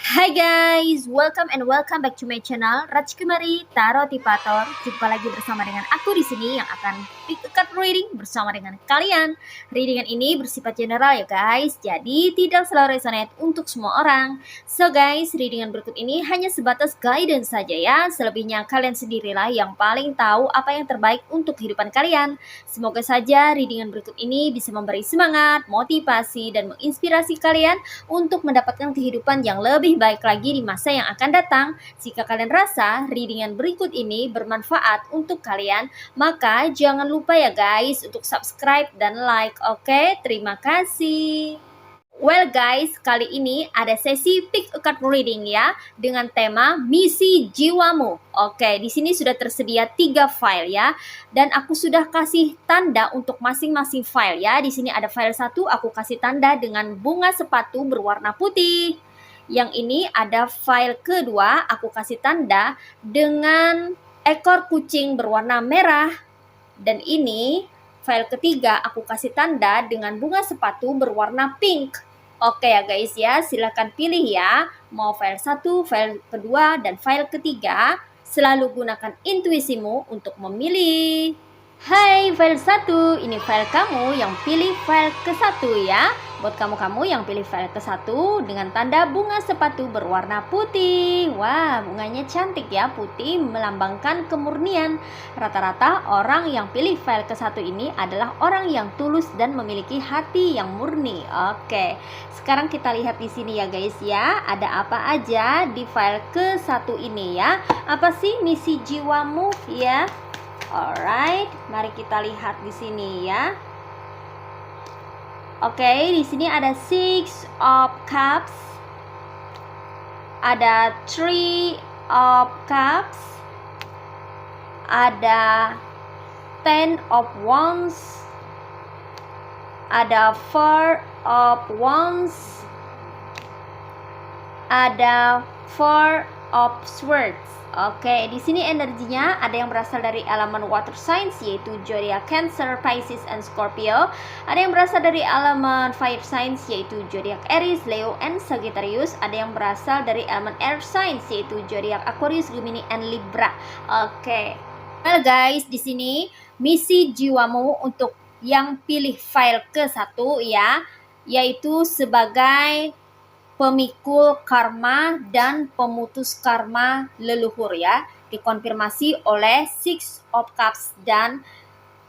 Hai guys, welcome back to my channel Rajkumari Tarot Tipator. Jumpa lagi bersama dengan aku di sini yang akan pick a card reading bersama dengan kalian. Readingan ini bersifat general ya guys, jadi tidak selalu resonate untuk semua orang. So guys, readingan berikut ini hanya sebatas guidance saja ya. Selebihnya kalian sendirilah yang paling tahu apa yang terbaik untuk kehidupan kalian. Semoga saja readingan berikut ini bisa memberi semangat, motivasi, dan menginspirasi kalian untuk mendapatkan kehidupan yang lebih baik lagi di masa yang akan datang. Jika kalian rasa readingan berikut ini bermanfaat untuk kalian, maka jangan lupa ya guys untuk subscribe dan like. Oke, terima kasih. Well guys, kali ini ada sesi pick a card reading ya dengan tema misi jiwamu. Oke, di sini sudah tersedia 3 file ya. Dan aku sudah kasih tanda untuk masing-masing file ya. Di sini ada file 1 aku kasih tanda dengan bunga sepatu berwarna putih. Yang ini ada file kedua aku kasih tanda dengan ekor kucing berwarna merah. Dan ini file ketiga aku kasih tanda dengan bunga sepatu berwarna pink. Oke ya guys ya, silakan pilih ya. Mau file 1, file kedua, dan file ketiga. Selalu gunakan intuisimu untuk memilih. Hai file 1, ini file kamu yang pilih file ke-1 ya. Buat kamu-kamu yang pilih file ke-1 dengan tanda bunga sepatu berwarna putih. Wah, bunganya cantik ya, putih melambangkan kemurnian. Rata-rata orang yang pilih file ke-1 ini adalah orang yang tulus dan memiliki hati yang murni. Oke, sekarang kita lihat di sini ya guys ya. Ada apa aja di file ke-1 ini ya. Apa sih misi jiwamu ya? Alright, mari kita lihat di sini ya. Oke, di sini ada Six of Cups, ada Three of Cups, ada Ten of Wands, ada Four of Wands, ada Four of Swords. Oke, di sini energinya ada yang berasal dari elemen water signs yaitu zodiak Cancer, Pisces, and Scorpio. Ada yang berasal dari elemen fire signs yaitu zodiak Aries, Leo, and Sagittarius. Ada yang berasal dari elemen air signs yaitu zodiak Aquarius, Gemini, and Libra. Oke. Well guys, di sini misi jiwamu untuk yang pilih file ke-1 ya, yaitu sebagai pemikul karma dan pemutus karma leluhur ya, dikonfirmasi oleh Six of Cups dan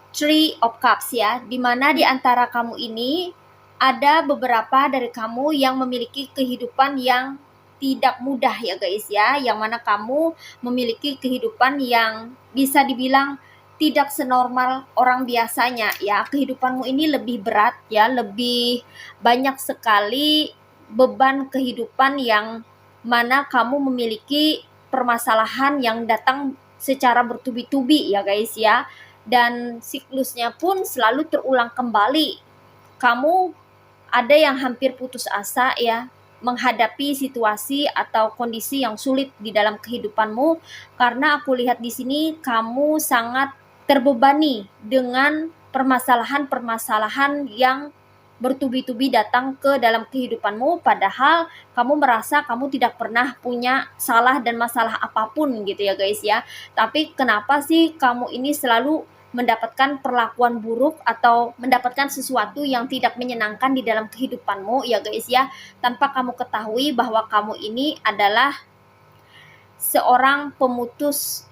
Three of Cups ya, dimana di antara kamu ini ada beberapa dari kamu yang memiliki kehidupan yang tidak mudah ya guys ya, yang mana kamu memiliki kehidupan yang bisa dibilang tidak senormal orang biasanya ya. Kehidupanmu ini lebih berat ya, lebih banyak sekali beban kehidupan yang mana kamu memiliki permasalahan yang datang secara bertubi-tubi ya guys ya, dan siklusnya pun selalu terulang kembali. Kamu ada yang hampir putus asa ya menghadapi situasi atau kondisi yang sulit di dalam kehidupanmu, karena aku lihat di sini kamu sangat terbebani dengan permasalahan-permasalahan yang bertubi-tubi datang ke dalam kehidupanmu, padahal kamu merasa kamu tidak pernah punya salah dan masalah apapun gitu ya guys ya. Tapi kenapa sih kamu ini selalu mendapatkan perlakuan buruk atau mendapatkan sesuatu yang tidak menyenangkan di dalam kehidupanmu ya guys ya, tanpa kamu ketahui bahwa kamu ini adalah seorang pemutus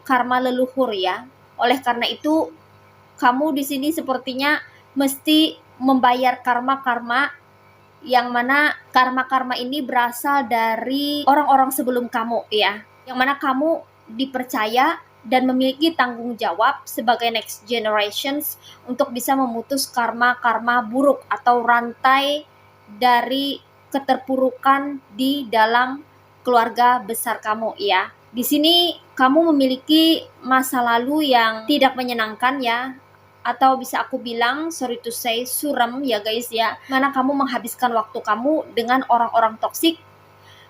karma leluhur ya. Oleh karena itu kamu di sini sepertinya mesti membayar karma-karma yang mana karma-karma ini berasal dari orang-orang sebelum kamu ya, yang mana kamu dipercaya dan memiliki tanggung jawab sebagai next generations untuk bisa memutus karma-karma buruk atau rantai dari keterpurukan di dalam keluarga besar kamu ya. Di sini kamu memiliki masa lalu yang tidak menyenangkan ya, atau bisa aku bilang sorry to say suram ya guys ya, mana kamu menghabiskan waktu kamu dengan orang-orang toksik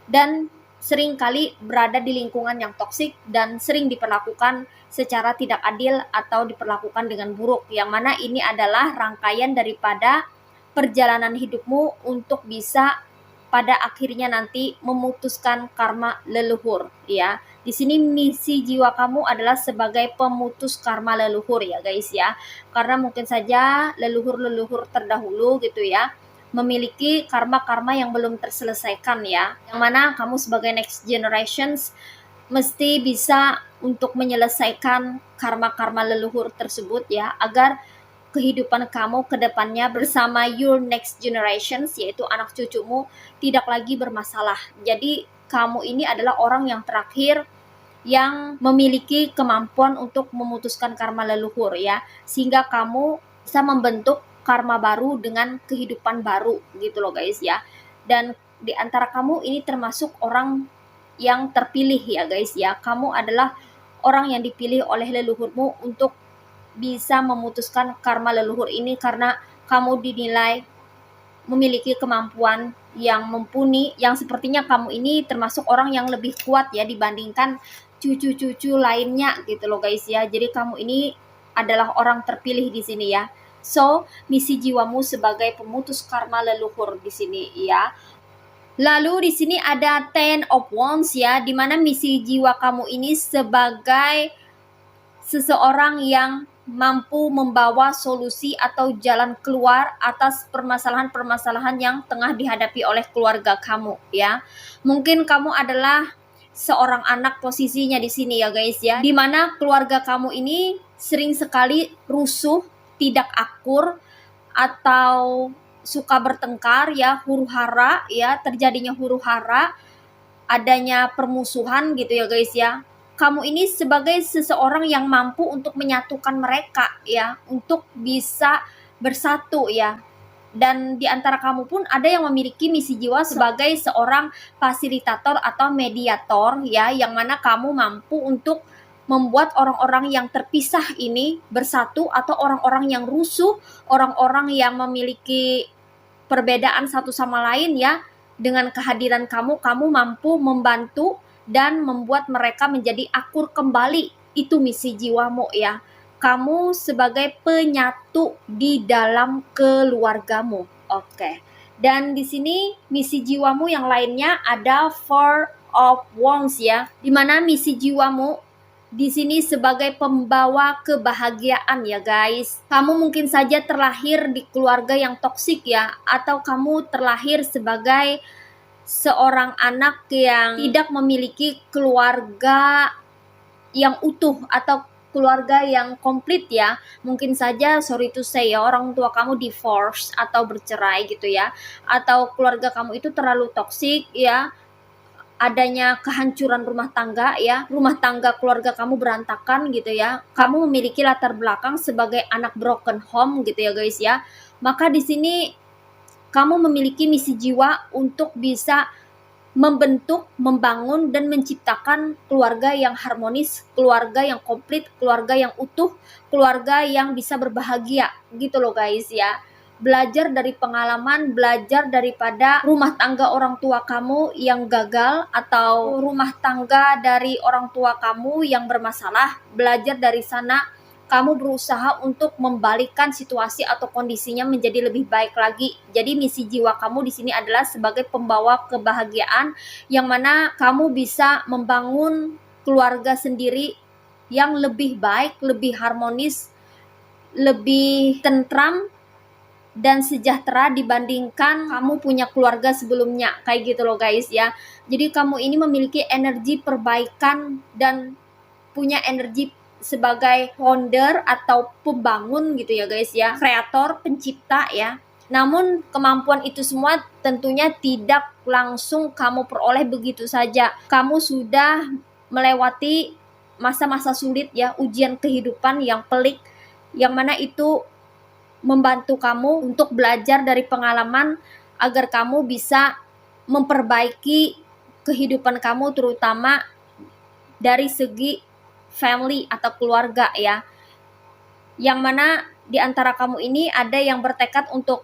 dan sering kali berada di lingkungan yang toksik dan sering diperlakukan secara tidak adil atau diperlakukan dengan buruk, yang mana ini adalah rangkaian daripada perjalanan hidupmu untuk bisa pada akhirnya nanti memutuskan karma leluhur ya. Di sini misi jiwa kamu adalah sebagai pemutus karma leluhur ya guys ya. Karena mungkin saja leluhur-leluhur terdahulu gitu ya memiliki karma-karma yang belum terselesaikan ya. Yang mana kamu sebagai next generations mesti bisa untuk menyelesaikan karma-karma leluhur tersebut ya, agar kehidupan kamu ke depannya bersama your next generations, yaitu anak cucumu, tidak lagi bermasalah. Jadi kamu ini adalah orang yang terakhir yang memiliki kemampuan untuk memutuskan karma leluhur ya, sehingga kamu bisa membentuk karma baru dengan kehidupan baru gitu loh guys ya. Dan di antara kamu ini termasuk orang yang terpilih ya guys ya. Kamu adalah orang yang dipilih oleh leluhurmu untuk bisa memutuskan karma leluhur ini, karena kamu dinilai memiliki kemampuan yang mumpuni, yang sepertinya kamu ini termasuk orang yang lebih kuat ya dibandingkan cucu-cucu lainnya gitu loh guys ya. Jadi kamu ini adalah orang terpilih di sini ya. So, misi jiwamu sebagai pemutus karma leluhur di sini ya. Lalu di sini ada Ten of Wands ya, di mana misi jiwa kamu ini sebagai seseorang yang mampu membawa solusi atau jalan keluar atas permasalahan-permasalahan yang tengah dihadapi oleh keluarga kamu ya. Mungkin kamu adalah seorang anak posisinya di sini ya guys ya, di mana keluarga kamu ini sering sekali rusuh, tidak akur, atau suka bertengkar ya, huru-hara ya, terjadinya huru-hara, adanya permusuhan gitu ya guys ya. Kamu ini sebagai seseorang yang mampu untuk menyatukan mereka ya, untuk bisa bersatu ya. Dan di antara kamu pun ada yang memiliki misi jiwa sebagai seorang fasilitator atau mediator ya, yang mana kamu mampu untuk membuat orang-orang yang terpisah ini bersatu, atau orang-orang yang rusuh, orang-orang yang memiliki perbedaan satu sama lain ya. Dengan kehadiran kamu, kamu mampu membantu dan membuat mereka menjadi akur kembali. Itu misi jiwamu ya. Kamu sebagai penyatu di dalam keluargamu. Oke. Dan di sini misi jiwamu yang lainnya ada Four of Wands ya. Di mana misi jiwamu di sini sebagai pembawa kebahagiaan ya guys. Kamu mungkin saja terlahir di keluarga yang toksik ya, atau kamu terlahir sebagai seorang anak yang tidak memiliki keluarga yang utuh atau keluarga yang komplit ya. Mungkin saja, sorry to say ya, orang tua kamu divorce atau bercerai gitu ya, atau keluarga kamu itu terlalu toksik ya, adanya kehancuran rumah tangga ya, rumah tangga keluarga kamu berantakan gitu ya. Kamu memiliki latar belakang sebagai anak broken home gitu ya guys ya. Maka di sini kamu memiliki misi jiwa untuk bisa membentuk, membangun, dan menciptakan keluarga yang harmonis, keluarga yang komplit, keluarga yang utuh, keluarga yang bisa berbahagia gitu loh guys ya. Belajar dari pengalaman, belajar daripada rumah tangga orang tua kamu yang gagal, atau rumah tangga dari orang tua kamu yang bermasalah. Belajar dari sana, kamu berusaha untuk membalikkan situasi atau kondisinya menjadi lebih baik lagi. Jadi misi jiwa kamu di sini adalah sebagai pembawa kebahagiaan, yang mana kamu bisa membangun keluarga sendiri yang lebih baik, lebih harmonis, lebih tentram dan sejahtera dibandingkan kamu punya keluarga sebelumnya, kayak gitu loh guys ya. Jadi kamu ini memiliki energi perbaikan dan punya energi sebagai founder atau pembangun gitu ya guys ya, kreator, pencipta ya. Namun kemampuan itu semua tentunya tidak langsung kamu peroleh begitu saja. Kamu sudah melewati masa-masa sulit ya, ujian kehidupan yang pelik, yang mana itu membantu kamu untuk belajar dari pengalaman agar kamu bisa memperbaiki kehidupan kamu, terutama dari segi family atau keluarga ya. Yang mana di antara kamu ini ada yang bertekad untuk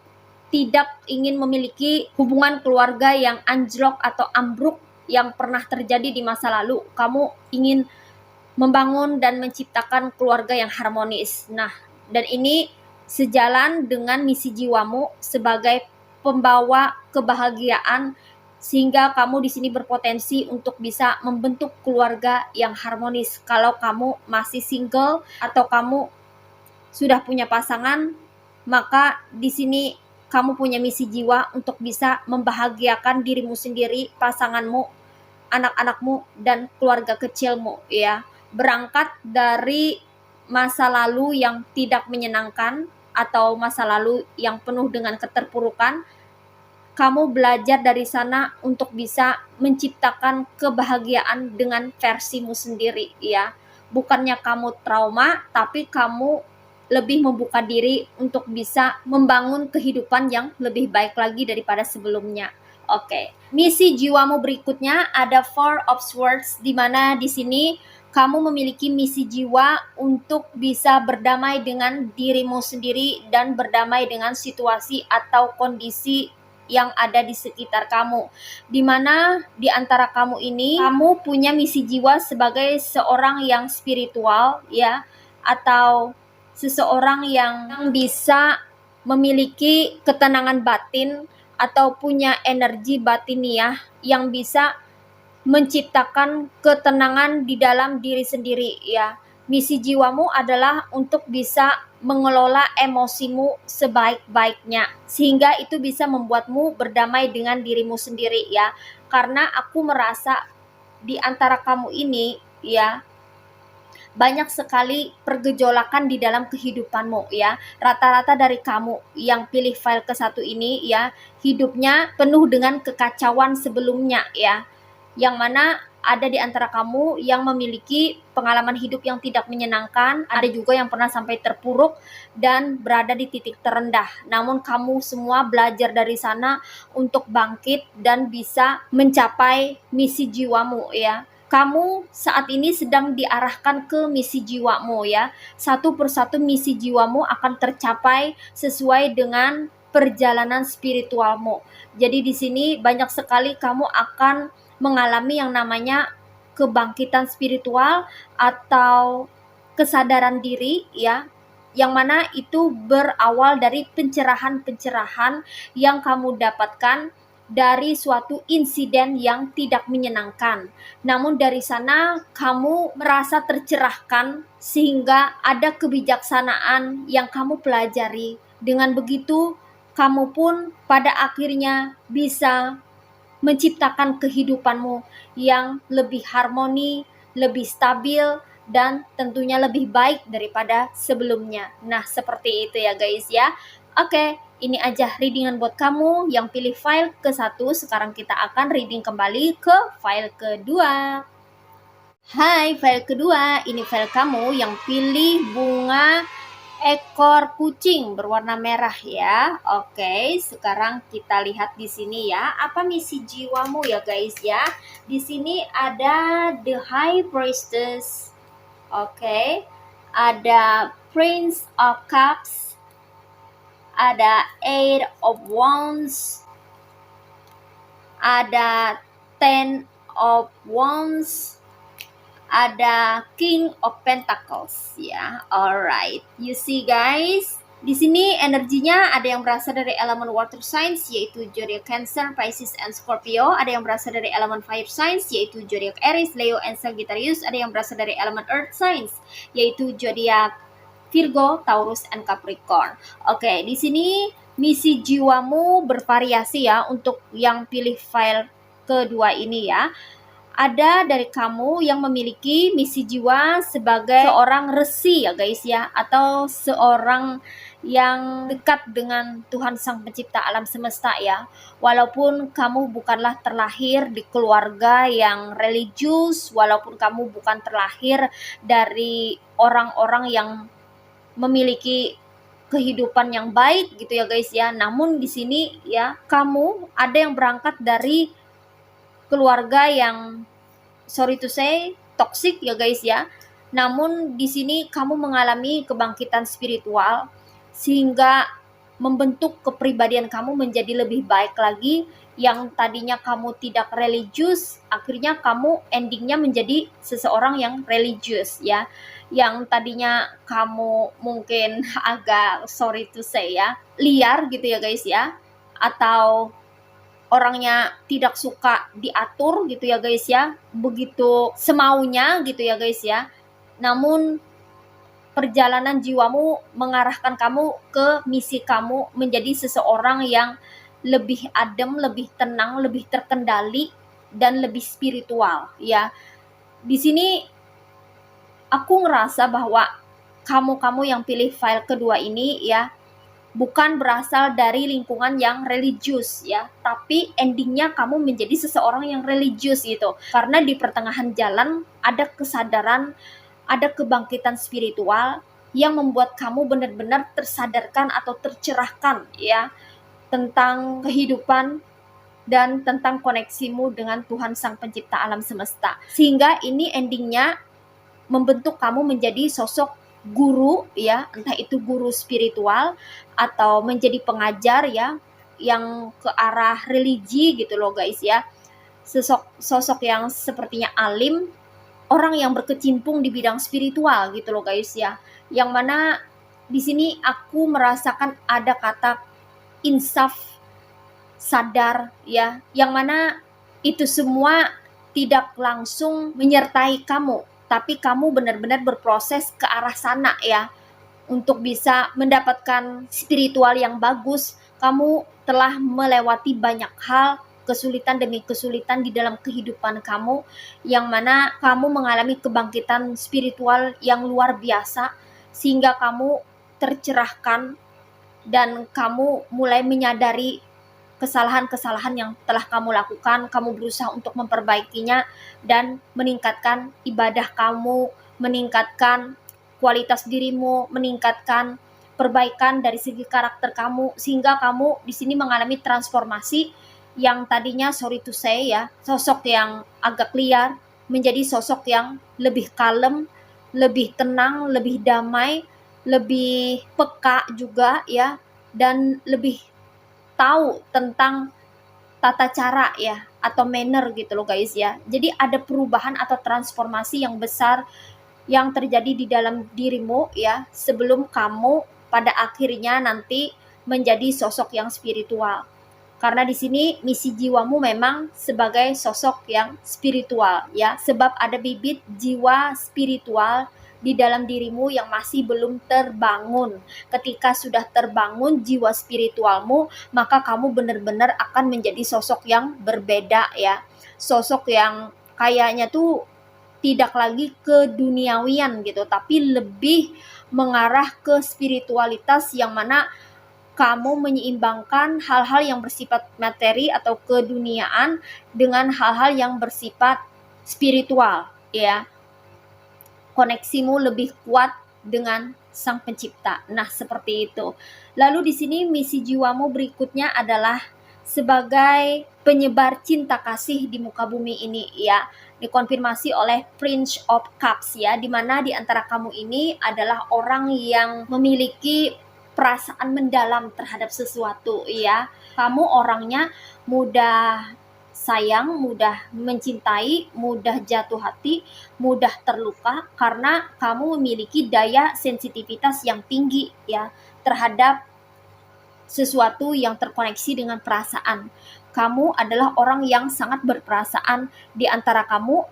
tidak ingin memiliki hubungan keluarga yang anjlok atau ambruk yang pernah terjadi di masa lalu. Kamu ingin membangun dan menciptakan keluarga yang harmonis. Nah, dan ini sejalan dengan misi jiwamu sebagai pembawa kebahagiaan sehingga kamu di sini berpotensi untuk bisa membentuk keluarga yang harmonis. Kalau kamu masih single atau kamu sudah punya pasangan, maka di sini kamu punya misi jiwa untuk bisa membahagiakan dirimu sendiri, pasanganmu, anak-anakmu, dan keluarga kecilmu ya. Berangkat dari masa lalu yang tidak menyenangkan atau masa lalu yang penuh dengan keterpurukan, kamu belajar dari sana untuk bisa menciptakan kebahagiaan dengan versimu sendiri ya. Bukannya kamu trauma, tapi kamu lebih membuka diri untuk bisa membangun kehidupan yang lebih baik lagi daripada sebelumnya. Oke. Misi jiwamu berikutnya ada Four of Swords, di mana di sini kamu memiliki misi jiwa untuk bisa berdamai dengan dirimu sendiri dan berdamai dengan situasi atau kondisi yang ada di sekitar kamu, di mana di antara kamu ini kamu punya misi jiwa sebagai seorang yang spiritual ya, atau seseorang yang bisa memiliki ketenangan batin atau punya energi batiniah yang bisa menciptakan ketenangan di dalam diri sendiri ya. Misi jiwamu adalah untuk bisa mengelola emosimu sebaik-baiknya, sehingga itu bisa membuatmu berdamai dengan dirimu sendiri ya. Karena aku merasa di antara kamu ini ya, banyak sekali pergejolakan di dalam kehidupanmu ya. Rata-rata dari kamu yang pilih file ke-1 ini ya, hidupnya penuh dengan kekacauan sebelumnya ya. Yang mana ada di antara kamu yang memiliki pengalaman hidup yang tidak menyenangkan, ada juga yang pernah sampai terpuruk dan berada di titik terendah. Namun kamu semua belajar dari sana untuk bangkit dan bisa mencapai misi jiwamu ya. Kamu saat ini sedang diarahkan ke misi jiwamu ya. Satu persatu misi jiwamu akan tercapai sesuai dengan perjalanan spiritualmu. Jadi di sini banyak sekali kamu akan mengalami yang namanya kebangkitan spiritual atau kesadaran diri ya, yang mana itu berawal dari pencerahan-pencerahan yang kamu dapatkan dari suatu insiden yang tidak menyenangkan. Namun dari sana kamu merasa tercerahkan sehingga ada kebijaksanaan yang kamu pelajari. Dengan begitu kamu pun pada akhirnya bisa menciptakan kehidupanmu yang lebih harmoni, lebih stabil, dan tentunya lebih baik daripada sebelumnya. Nah, seperti itu ya guys ya. Oke, ini aja readingan buat kamu yang pilih file ke-1. Sekarang kita akan reading kembali ke file kedua. Hai, file kedua. Ini file kamu yang pilih bunga ekor kucing berwarna merah ya. Oke, sekarang kita lihat di sini ya. Apa misi jiwamu ya guys ya? Di sini ada The High Priestess. Oke. Ada Prince of Cups. Ada Eight of Wands. Ada Ten of Wands. Ada King of Pentacles ya. Alright, you see guys, di sini energinya ada yang berasal dari elemen water signs yaitu zodiac Cancer, Pisces, and Scorpio. Ada yang berasal dari elemen fire signs yaitu zodiac Aries, Leo, and Sagittarius. Ada yang berasal dari elemen earth signs yaitu zodiac Virgo, Taurus, and Capricorn. Oke, di sini misi jiwamu bervariasi ya untuk yang pilih file kedua ini ya. Ada dari kamu yang memiliki misi jiwa sebagai seorang resi ya guys ya, atau seorang yang dekat dengan Tuhan Sang Pencipta alam semesta ya. Walaupun kamu bukanlah terlahir di keluarga yang religius, walaupun kamu bukan terlahir dari orang-orang yang memiliki kehidupan yang baik gitu ya guys ya. Namun di sini ya, kamu ada yang berangkat dari keluarga yang sorry to say toxic ya guys ya. Namun di sini kamu mengalami kebangkitan spiritual sehingga membentuk kepribadian kamu menjadi lebih baik lagi. Yang tadinya kamu tidak religius, akhirnya kamu endingnya menjadi seseorang yang religius ya. Yang tadinya kamu mungkin agak sorry to say ya, liar gitu ya guys ya, atau orangnya tidak suka diatur gitu ya guys ya, begitu semaunya gitu ya guys ya. Namun perjalanan jiwamu mengarahkan kamu ke misi kamu menjadi seseorang yang lebih adem, lebih tenang, lebih terkendali, dan lebih spiritual ya. Di sini aku ngerasa bahwa kamu yang pilih file kedua ini ya, bukan berasal dari lingkungan yang religius ya, tapi endingnya kamu menjadi seseorang yang religius gitu. Karena di pertengahan jalan ada kesadaran, ada kebangkitan spiritual yang membuat kamu benar-benar tersadarkan atau tercerahkan ya tentang kehidupan dan tentang koneksimu dengan Tuhan Sang Pencipta alam semesta. Sehingga ini endingnya membentuk kamu menjadi sosok guru ya, entah itu guru spiritual atau menjadi pengajar ya, yang ke arah religi gitu loh guys ya. Sosok yang sepertinya alim, orang yang berkecimpung di bidang spiritual gitu loh guys ya. Yang mana di sini aku merasakan ada kata insaf, sadar ya, yang mana itu semua tidak langsung menyertai kamu, tapi kamu benar-benar berproses ke arah sana ya. Untuk bisa mendapatkan spiritual yang bagus, kamu telah melewati banyak hal, kesulitan demi kesulitan di dalam kehidupan kamu, yang mana kamu mengalami kebangkitan spiritual yang luar biasa, sehingga kamu tercerahkan dan kamu mulai menyadari kesalahan-kesalahan yang telah kamu lakukan. Kamu berusaha untuk memperbaikinya dan meningkatkan ibadah kamu, meningkatkan kualitas dirimu, meningkatkan perbaikan dari segi karakter kamu, sehingga kamu di sini mengalami transformasi yang tadinya sorry to say ya, sosok yang agak liar menjadi sosok yang lebih kalem, lebih tenang, lebih damai, lebih peka juga ya, dan lebih tahu tentang tata cara ya atau manner gitu loh guys ya. Jadi ada perubahan atau transformasi yang besar yang terjadi di dalam dirimu ya, sebelum kamu pada akhirnya nanti menjadi sosok yang spiritual. Karena di sini misi jiwamu memang sebagai sosok yang spiritual ya, sebab ada bibit jiwa spiritual di dalam dirimu yang masih belum terbangun. Ketika sudah terbangun jiwa spiritualmu, maka kamu benar-benar akan menjadi sosok yang berbeda ya. Sosok yang kayaknya tuh tidak lagi ke duniawian gitu, tapi lebih mengarah ke spiritualitas, yang mana kamu menyeimbangkan hal-hal yang bersifat materi atau keduniaan dengan hal-hal yang bersifat spiritual ya. Koneksimu lebih kuat dengan Sang Pencipta. Nah, seperti itu. Lalu di sini misi jiwamu berikutnya adalah sebagai penyebar cinta kasih di muka bumi ini ya. Dikonfirmasi oleh Prince of Cups ya, di mana di antara kamu ini adalah orang yang memiliki perasaan mendalam terhadap sesuatu ya. Kamu orangnya mudah sayang, mudah mencintai, mudah jatuh hati, mudah terluka, karena kamu memiliki daya sensitivitas yang tinggi ya terhadap sesuatu yang terkoneksi dengan perasaan. Kamu adalah orang yang sangat berperasaan. Di antara kamu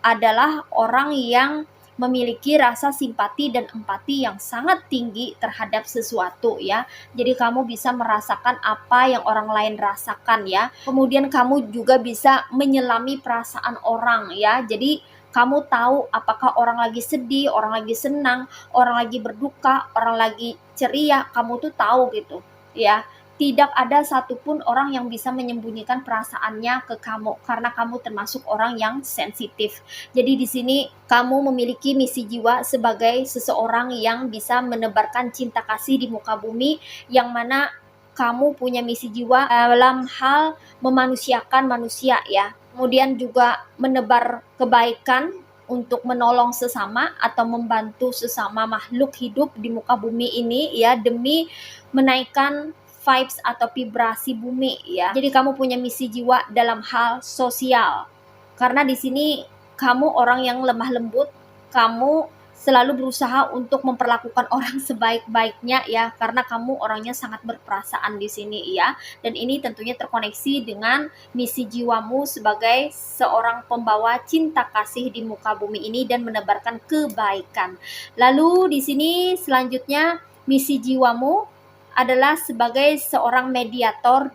adalah orang yang memiliki rasa simpati dan empati yang sangat tinggi terhadap sesuatu ya. Jadi kamu bisa merasakan apa yang orang lain rasakan ya. Kemudian kamu juga bisa menyelami perasaan orang ya. Jadi kamu tahu apakah orang lagi sedih, orang lagi senang, orang lagi berduka, orang lagi ceria, kamu tuh tahu gitu ya. Tidak ada satupun orang yang bisa menyembunyikan perasaannya ke kamu, karena kamu termasuk orang yang sensitif. Jadi di sini kamu memiliki misi jiwa sebagai seseorang yang bisa menebarkan cinta kasih di muka bumi, yang mana kamu punya misi jiwa dalam hal memanusiakan manusia ya. Kemudian juga menebar kebaikan untuk menolong sesama atau membantu sesama makhluk hidup di muka bumi ini ya, demi menaikkan vibes atau vibrasi bumi ya. Jadi kamu punya misi jiwa dalam hal sosial. Karena di sini kamu orang yang lemah lembut, kamu selalu berusaha untuk memperlakukan orang sebaik-baiknya ya, karena kamu orangnya sangat berperasaan di sini ya. Dan ini tentunya terkoneksi dengan misi jiwamu sebagai seorang pembawa cinta kasih di muka bumi ini dan menebarkan kebaikan. Lalu di sini selanjutnya misi jiwamu adalah sebagai seorang mediator,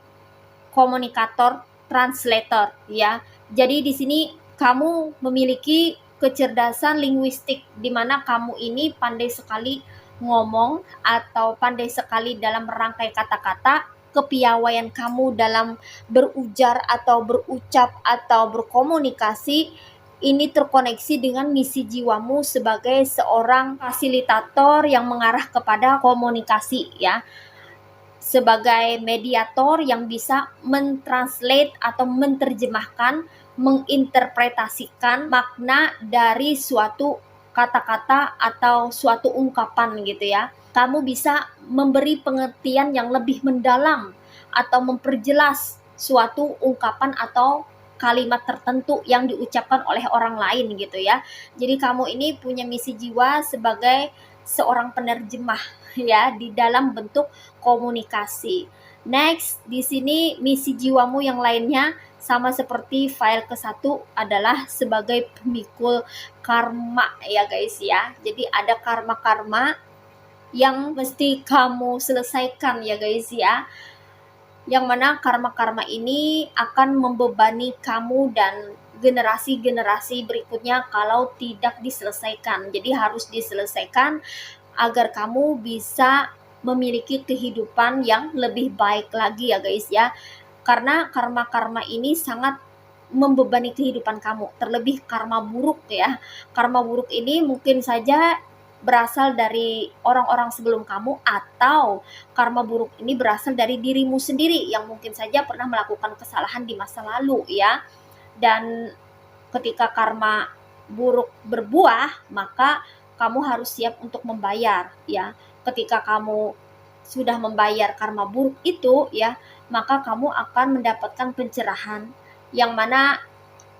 komunikator, translator ya. Jadi di sini kamu memiliki kecerdasan linguistik di mana kamu ini pandai sekali ngomong atau pandai sekali dalam merangkai kata-kata, kepiawaian kamu dalam berujar atau berucap atau berkomunikasi ini terkoneksi dengan misi jiwamu sebagai seorang fasilitator yang mengarah kepada komunikasi ya, sebagai mediator yang bisa mentranslate atau menerjemahkan, menginterpretasikan makna dari suatu kata-kata atau suatu ungkapan gitu ya. Kamu bisa memberi pengertian yang lebih mendalam atau memperjelas suatu ungkapan atau kalimat tertentu yang diucapkan oleh orang lain gitu ya. Jadi kamu ini punya misi jiwa sebagai seorang penerjemah ya di dalam bentuk komunikasi. Next, di sini misi jiwamu yang lainnya sama seperti file ke-1 adalah sebagai pemikul karma ya guys ya. Jadi ada karma-karma yang mesti kamu selesaikan ya guys ya. Yang mana karma-karma ini akan membebani kamu dan generasi-generasi berikutnya kalau tidak diselesaikan. Jadi harus diselesaikan agar kamu bisa memiliki kehidupan yang lebih baik lagi ya guys ya. Karena karma-karma ini sangat membebani kehidupan kamu, terlebih karma buruk ya. Karma buruk ini mungkin saja berasal dari orang-orang sebelum kamu, atau karma buruk ini berasal dari dirimu sendiri yang mungkin saja pernah melakukan kesalahan di masa lalu ya. Dan ketika karma buruk berbuah, maka kamu harus siap untuk membayar ya. Ketika kamu sudah membayar karma buruk itu ya, maka kamu akan mendapatkan pencerahan yang mana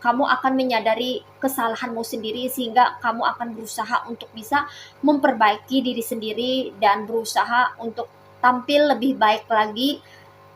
kamu akan menyadari kesalahanmu sendiri, sehingga kamu akan berusaha untuk bisa memperbaiki diri sendiri dan berusaha untuk tampil lebih baik lagi,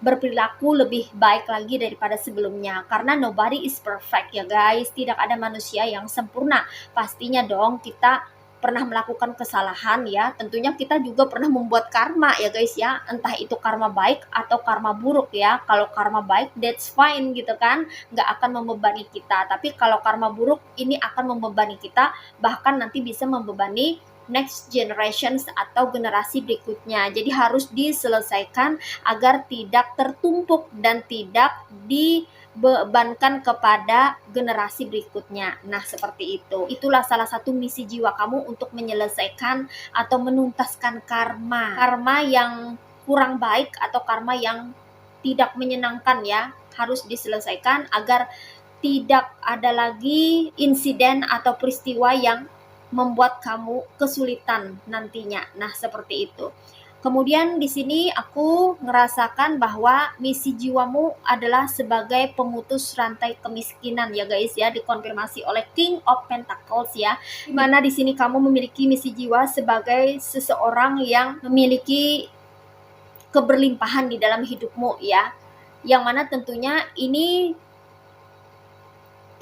berperilaku lebih baik lagi daripada sebelumnya. Karena nobody is perfect ya guys, tidak ada manusia yang sempurna. Pastinya dong kita pernah melakukan kesalahan ya, tentunya kita juga pernah membuat karma ya guys ya, entah itu karma baik atau karma buruk ya. Kalau karma baik that's fine gitu kan, nggak akan membebani kita, tapi kalau karma buruk ini akan membebani kita, bahkan nanti bisa membebani next generations atau generasi berikutnya. Jadi harus diselesaikan agar tidak tertumpuk dan tidak dibebankan kepada generasi berikutnya. Nah, seperti itu. Itulah salah satu misi jiwa kamu untuk menyelesaikan atau menuntaskan karma. Karma yang kurang baik atau karma yang tidak menyenangkan ya, harus diselesaikan agar tidak ada lagi insiden atau peristiwa yang membuat kamu kesulitan nantinya. Nah, seperti itu. Kemudian di sini aku ngerasakan bahwa misi jiwamu adalah sebagai pemutus rantai kemiskinan ya guys ya, dikonfirmasi oleh King of Pentacles ya. Dimana di sini kamu memiliki misi jiwa sebagai seseorang yang memiliki keberlimpahan di dalam hidupmu ya. Yang mana tentunya ini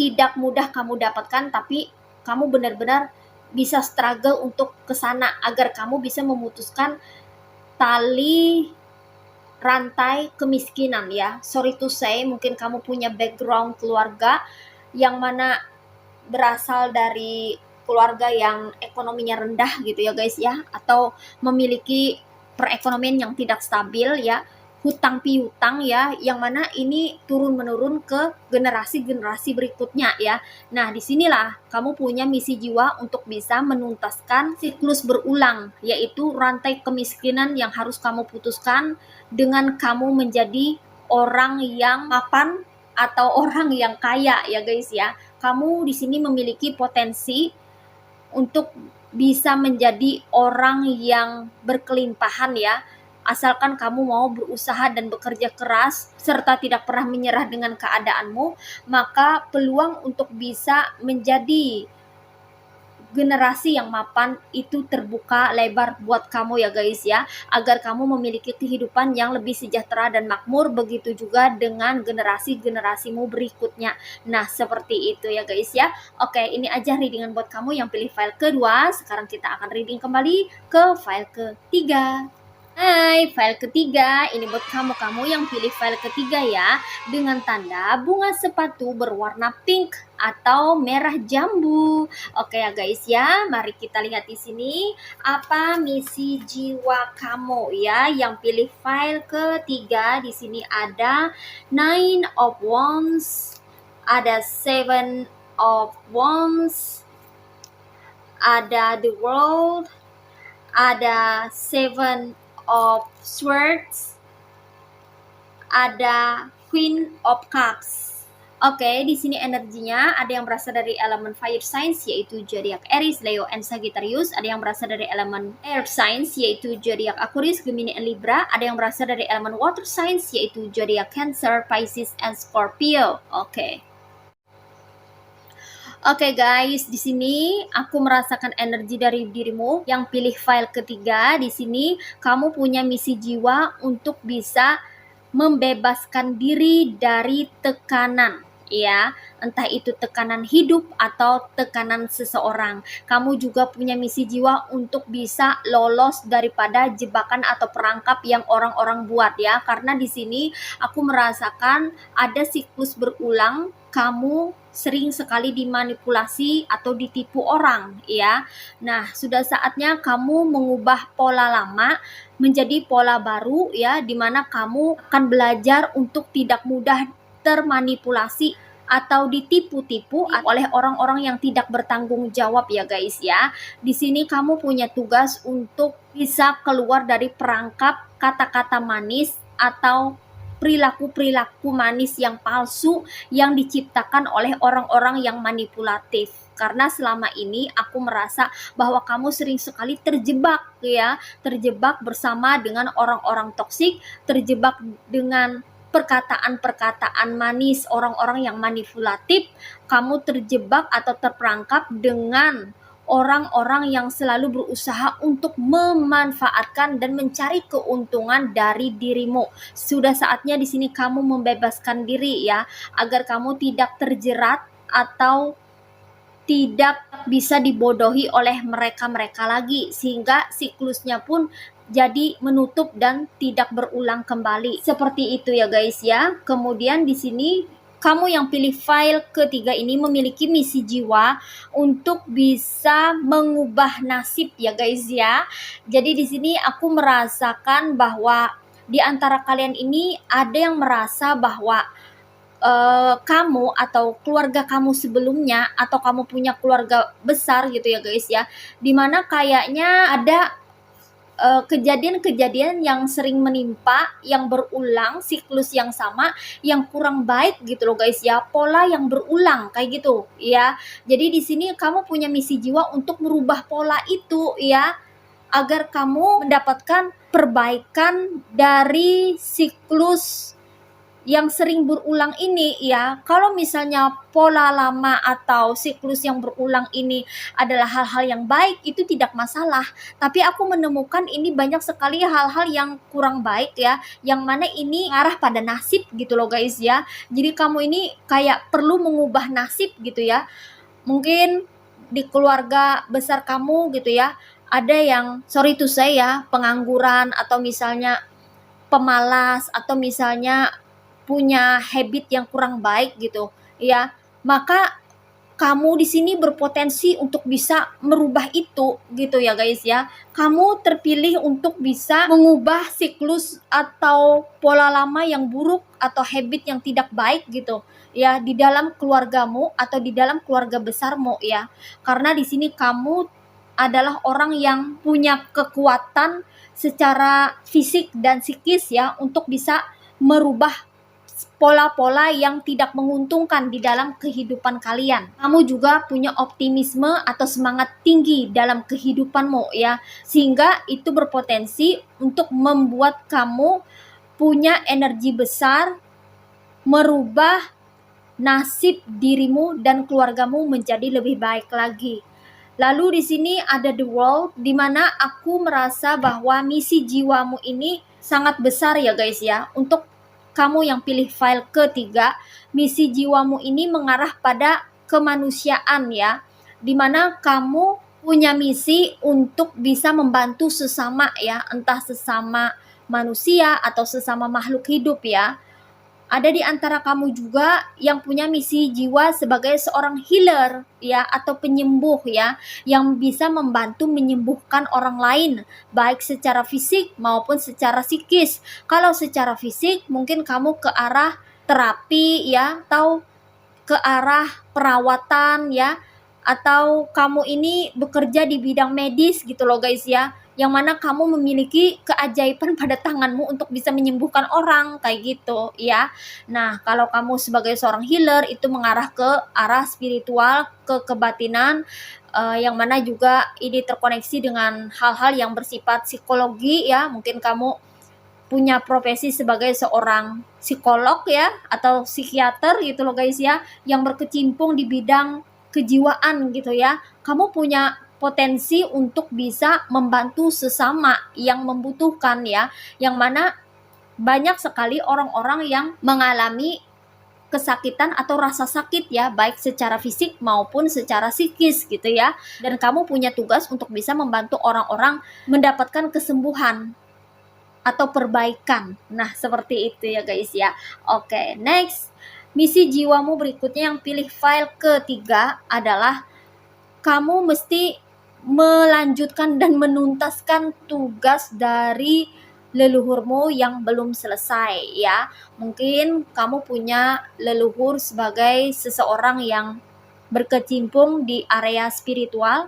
tidak mudah kamu dapatkan, tapi kamu benar-benar bisa struggle untuk ke sana agar kamu bisa memutuskan tali rantai kemiskinan ya. Sorry to say, mungkin kamu punya background keluarga yang mana berasal dari keluarga yang ekonominya rendah gitu ya guys ya, atau memiliki perekonomian yang tidak stabil ya, hutang piutang ya, yang mana ini turun menurun ke generasi-generasi berikutnya ya. Nah, disinilah kamu punya misi jiwa untuk bisa menuntaskan siklus berulang, yaitu rantai kemiskinan yang harus kamu putuskan dengan kamu menjadi orang yang mapan atau orang yang kaya ya guys ya. Kamu di sini memiliki potensi untuk bisa menjadi orang yang berkelimpahan ya, asalkan kamu mau berusaha dan bekerja keras serta tidak pernah menyerah dengan keadaanmu, maka peluang untuk bisa menjadi generasi yang mapan itu terbuka lebar buat kamu ya guys ya, agar kamu memiliki kehidupan yang lebih sejahtera dan makmur, begitu juga dengan generasi-generasimu berikutnya. Nah, seperti itu ya guys ya. Oke, ini aja readingan buat kamu yang pilih file kedua. Sekarang kita akan reading kembali ke file ketiga. Hai, file ketiga, ini buat kamu yang pilih file ketiga ya, dengan tanda bunga sepatu berwarna pink atau merah jambu. Oke ya guys ya, mari kita lihat di sini apa misi jiwa kamu ya, yang pilih file ketiga. Di sini ada Nine of Wands, ada Seven of Wands, ada The World, ada Seven of Swords, ada Queen of Cups. Oke, di sini energinya ada yang berasal dari elemen fire signs yaitu zodiak Aries, Leo, and Sagittarius. Ada yang berasal dari elemen air signs yaitu zodiak Aquarius, Gemini, and Libra. Ada yang berasal dari elemen water signs yaitu zodiak Cancer, Pisces, and Scorpio. Oke guys, di sini aku merasakan energi dari dirimu yang pilih file ketiga. Di sini kamu punya misi jiwa untuk bisa membebaskan diri dari tekanan, ya, entah itu tekanan hidup atau tekanan seseorang. Kamu juga punya misi jiwa untuk bisa lolos daripada jebakan atau perangkap yang orang-orang buat ya, karena di sini aku merasakan ada siklus berulang. Kamu sering sekali dimanipulasi atau ditipu orang ya. Nah, sudah saatnya kamu mengubah pola lama menjadi pola baru ya, dimana kamu akan belajar untuk tidak mudah termanipulasi atau ditipu-tipu oleh orang-orang yang tidak bertanggung jawab ya guys ya. Di sini kamu punya tugas untuk bisa keluar dari perangkap kata-kata manis atau perilaku-perilaku manis yang palsu yang diciptakan oleh orang-orang yang manipulatif. Karena selama ini aku merasa bahwa kamu sering sekali terjebak ya, terjebak bersama dengan orang-orang toksik, terjebak dengan perkataan-perkataan manis orang-orang yang manipulatif. Kamu terjebak atau terperangkap dengan orang-orang yang selalu berusaha untuk memanfaatkan dan mencari keuntungan dari dirimu. Sudah saatnya di sini kamu membebaskan diri ya, agar kamu tidak terjerat atau tidak bisa dibodohi oleh mereka-mereka lagi, sehingga siklusnya pun jadi menutup dan tidak berulang kembali. Seperti itu ya guys ya. Kemudian di sini kamu yang pilih file ketiga ini memiliki misi jiwa untuk bisa mengubah nasib ya guys ya. Jadi di sini aku merasakan bahwa di antara kalian ini ada yang merasa bahwa kamu atau keluarga kamu sebelumnya, atau kamu punya keluarga besar gitu ya guys ya, dimana kayaknya ada kejadian-kejadian yang sering menimpa, yang berulang, siklus yang sama, yang kurang baik gitu loh guys ya, pola yang berulang kayak gitu ya. Jadi di sini kamu punya misi jiwa untuk merubah pola itu ya, agar kamu mendapatkan perbaikan dari siklus yang sering berulang ini ya. Kalau misalnya pola lama atau siklus yang berulang ini adalah hal-hal yang baik, itu tidak masalah. Tapi aku menemukan ini banyak sekali hal-hal yang kurang baik ya, yang mana ini arah pada nasib gitu loh guys ya. Jadi kamu ini kayak perlu mengubah nasib gitu ya. Mungkin di keluarga besar kamu gitu ya, ada yang sorry to say ya, pengangguran atau misalnya pemalas, atau misalnya punya habit yang kurang baik gitu ya, maka kamu di sini berpotensi untuk bisa merubah itu gitu ya guys ya. Kamu terpilih untuk bisa mengubah siklus atau pola lama yang buruk atau habit yang tidak baik gitu ya, di dalam keluargamu atau di dalam keluarga besarmu ya. Karena di sini kamu adalah orang yang punya kekuatan secara fisik dan psikis ya, untuk bisa merubah pola-pola yang tidak menguntungkan di dalam kehidupan kalian. Kamu juga punya optimisme atau semangat tinggi dalam kehidupanmu ya, sehingga itu berpotensi untuk membuat kamu punya energi besar merubah nasib dirimu dan keluargamu menjadi lebih baik lagi. Lalu di sini ada the world, di mana aku merasa bahwa misi jiwamu ini sangat besar ya guys ya. Untuk kamu yang pilih file ketiga, misi jiwamu ini mengarah pada kemanusiaan ya. Di mana kamu punya misi untuk bisa membantu sesama ya, entah sesama manusia atau sesama makhluk hidup ya. Ada di antara kamu juga yang punya misi jiwa sebagai seorang healer ya, atau penyembuh ya, yang bisa membantu menyembuhkan orang lain baik secara fisik maupun secara psikis. Kalau secara fisik mungkin kamu ke arah terapi ya, atau ke arah perawatan ya, atau kamu ini bekerja di bidang medis gitu loh guys ya, yang mana kamu memiliki keajaiban pada tanganmu untuk bisa menyembuhkan orang kayak gitu ya. Nah, kalau kamu sebagai seorang healer itu mengarah ke arah spiritual, ke kebatinan, yang mana juga ini terkoneksi dengan hal-hal yang bersifat psikologi ya. Mungkin kamu punya profesi sebagai seorang psikolog ya, atau psikiater gitu loh guys ya, yang berkecimpung di bidang kejiwaan gitu ya. Kamu punya potensi untuk bisa membantu sesama yang membutuhkan ya, yang mana banyak sekali orang-orang yang mengalami kesakitan atau rasa sakit ya, baik secara fisik maupun secara psikis gitu ya. Dan kamu punya tugas untuk bisa membantu orang-orang mendapatkan kesembuhan atau perbaikan. Nah, seperti itu ya guys ya. Oke, next. Misi jiwamu berikutnya yang pilih file ketiga adalah kamu mesti melanjutkan dan menuntaskan tugas dari leluhurmu yang belum selesai ya. Mungkin kamu punya leluhur sebagai seseorang yang berkecimpung di area spiritual,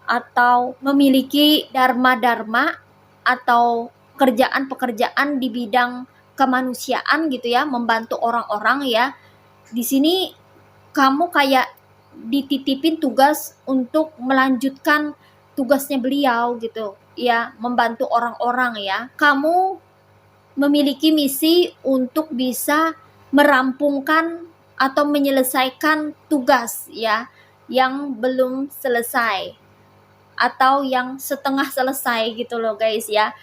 atau memiliki dharma-dharma atau pekerjaan-pekerjaan di bidang kemanusiaan gitu ya, membantu orang-orang ya. Di sini kamu kayak dititipin tugas untuk melanjutkan tugasnya beliau gitu ya, membantu orang-orang ya. Kamu memiliki misi untuk bisa merampungkan atau menyelesaikan tugas ya, yang belum selesai atau yang setengah selesai gitu loh guys ya,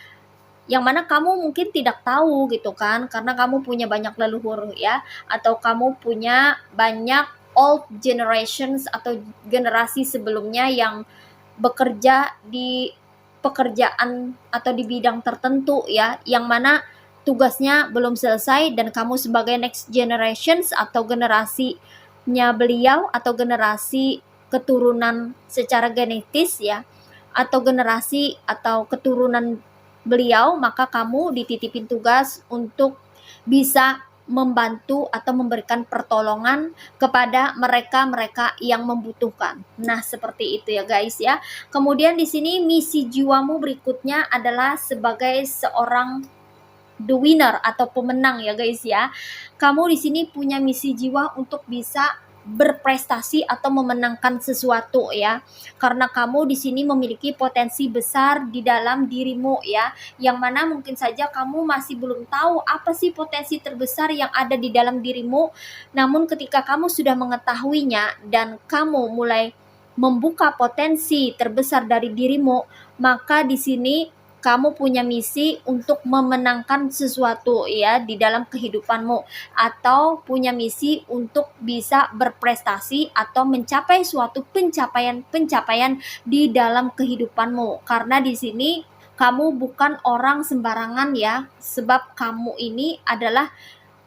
yang mana kamu mungkin tidak tahu gitu kan, karena kamu punya banyak leluhur ya, atau kamu punya banyak old generations atau generasi sebelumnya yang bekerja di pekerjaan atau di bidang tertentu ya, yang mana tugasnya belum selesai, dan kamu sebagai next generations atau generasinya beliau, atau generasi keturunan secara genetis ya, atau generasi atau keturunan beliau, maka kamu dititipin tugas untuk bisa membantu atau memberikan pertolongan kepada mereka-mereka yang membutuhkan. Nah, seperti itu ya guys ya. Kemudian di sini misi jiwamu berikutnya adalah sebagai seorang the winner atau pemenang ya guys ya. Kamu di sini punya misi jiwa untuk bisa berprestasi atau memenangkan sesuatu ya, karena kamu di sini memiliki potensi besar di dalam dirimu ya, yang mana mungkin saja kamu masih belum tahu apa sih potensi terbesar yang ada di dalam dirimu. Namun ketika kamu sudah mengetahuinya dan kamu mulai membuka potensi terbesar dari dirimu, maka di sini kamu punya misi untuk memenangkan sesuatu ya di dalam kehidupanmu, atau punya misi untuk bisa berprestasi atau mencapai suatu pencapaian di dalam kehidupanmu. Karena di sini kamu bukan orang sembarangan ya, sebab kamu ini adalah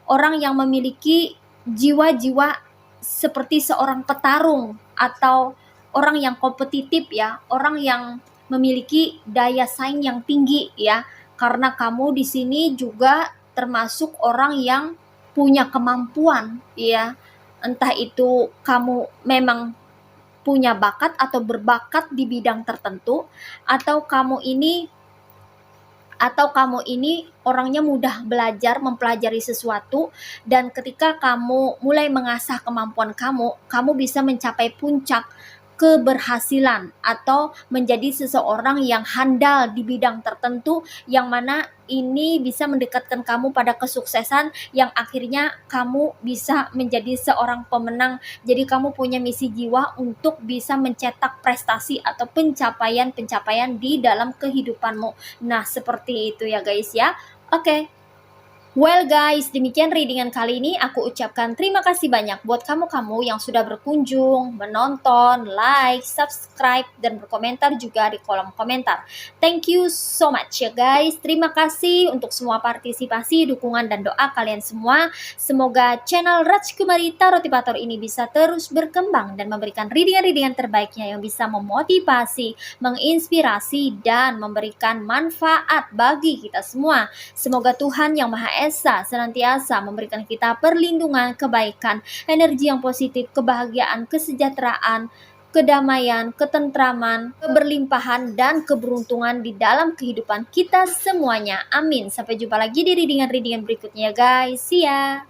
orang yang memiliki jiwa-jiwa seperti seorang petarung atau orang yang kompetitif ya, orang yang memiliki daya saing yang tinggi ya, karena kamu di sini juga termasuk orang yang punya kemampuan ya, entah itu kamu memang punya bakat atau berbakat di bidang tertentu, atau kamu ini orangnya mudah belajar, mempelajari sesuatu, dan ketika kamu mulai mengasah kemampuan kamu bisa mencapai puncak keberhasilan atau menjadi seseorang yang handal di bidang tertentu, yang mana ini bisa mendekatkan kamu pada kesuksesan yang akhirnya kamu bisa menjadi seorang pemenang. Jadi kamu punya misi jiwa untuk bisa mencetak prestasi atau pencapaian-pencapaian di dalam kehidupanmu. Nah, seperti itu ya guys ya. Oke. Well guys, demikian readingan kali ini. Aku ucapkan terima kasih banyak buat kamu-kamu yang sudah berkunjung, menonton, like, subscribe, dan berkomentar juga di kolom komentar. Thank you so much ya guys. Terima kasih untuk semua partisipasi, dukungan, dan doa kalian semua. Semoga channel Rajkumari Tarot Tipator ini bisa terus berkembang dan memberikan readingan-readingan terbaiknya yang bisa memotivasi, menginspirasi, dan memberikan manfaat bagi kita semua. Semoga Tuhan Yang Maha Esa senantiasa memberikan kita perlindungan, kebaikan, energi yang positif, kebahagiaan, kesejahteraan, kedamaian, ketentraman, keberlimpahan, dan keberuntungan di dalam kehidupan kita semuanya. Amin. Sampai jumpa lagi di readingan-readingan berikutnya guys. See ya.